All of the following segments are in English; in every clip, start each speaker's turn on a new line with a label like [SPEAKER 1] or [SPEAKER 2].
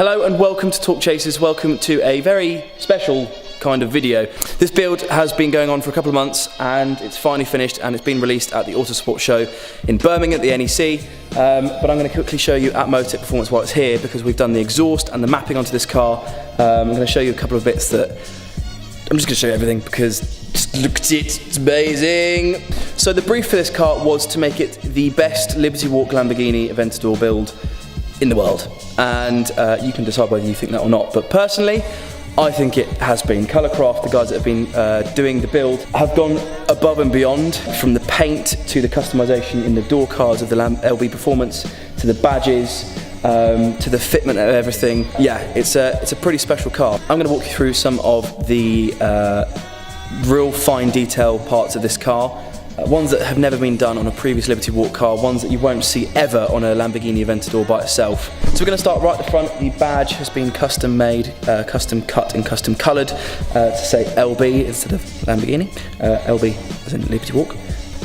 [SPEAKER 1] Hello and welcome to Talk Chasers, welcome to a very special kind of video. This build has been going on for a couple of months and it's finally finished and it's been released at the Autosport show in Birmingham at the NEC. But I'm going to quickly show you at Motec Performance while it's here because we've done the exhaust and the mapping onto this car. I'm going to show you a couple of bits that, I'm just going to show you everything because just look at it, it's amazing. So the brief for this car was to make it the best Liberty Walk Lamborghini Aventador build in the world, and you can decide whether you think that or not, but personally I think it has been. Colourcraft, the guys that have been doing the build, have gone above and beyond, from the paint to the customisation in the door cards of the LB Performance to the badges to the fitment of everything. Yeah, it's a pretty special car. I'm going to walk you through some of the real fine detail parts of this car. Ones that have never been done on a previous Liberty Walk car, ones that you won't see ever on a Lamborghini Aventador by itself. So we're going to start right at the front. The badge has been custom made, custom cut and custom coloured to say LB instead of Lamborghini. LB as in Liberty Walk.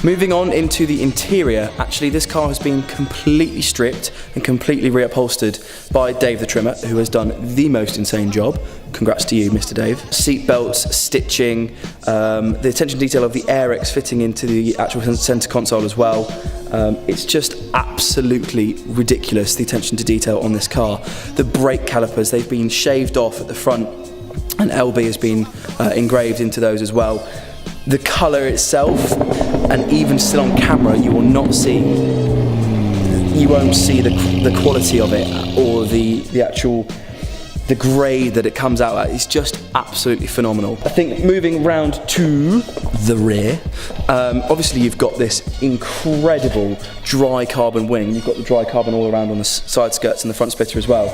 [SPEAKER 1] Moving on into the interior, actually this car has been completely stripped and completely reupholstered by Dave the Trimmer, who has done the most insane job. Congrats to you, Mr. Dave. Seat belts, stitching, the attention to detail of the Airx fitting into the actual centre console as well. It's just absolutely ridiculous, the attention to detail on this car. The brake calipers, they've been shaved off at the front and LB has been engraved into those as well. The colour itself, and even still on camera, you won't see the quality of it or the grade that it comes out at. It's just absolutely phenomenal. I think moving round to the rear, obviously you've got this incredible dry carbon wing. You've got the dry carbon all around on the side skirts and the front splitter as well.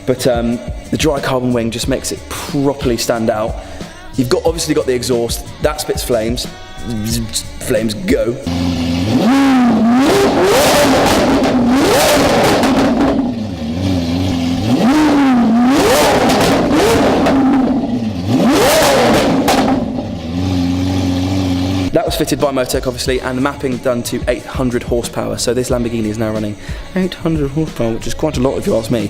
[SPEAKER 1] But the dry carbon wing just makes it properly stand out. You've obviously got the exhaust, that spits flames. Flames go. That was fitted by Motec obviously, and the mapping done to 800 horsepower. So this Lamborghini is now running 800 horsepower, which is quite a lot if you ask me.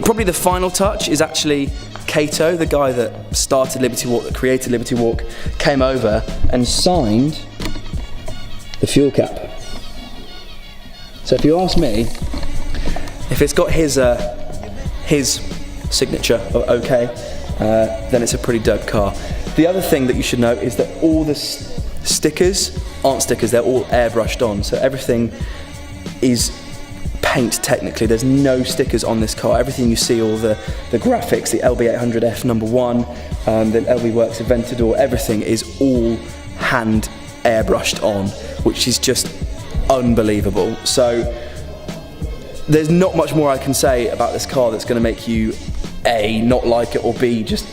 [SPEAKER 1] Probably the final touch is actually Kato, the guy that started Liberty Walk, that created Liberty Walk, came over and signed the fuel cap. So if you ask me, if it's got his signature of OK, then it's a pretty dope car. The other thing that you should know is that all the stickers aren't stickers, they're all airbrushed on, so everything is paint technically. There's no stickers on this car. Everything you see, all the graphics, the LB800F #1, the LB Works Aventador, everything is all hand airbrushed on, which is just unbelievable. So there's not much more I can say about this car that's going to make you A, not like it, or B, just,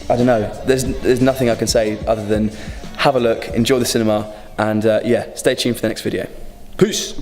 [SPEAKER 1] I don't know. There's nothing I can say other than have a look, enjoy the cinema, and yeah, stay tuned for the next video. Peace!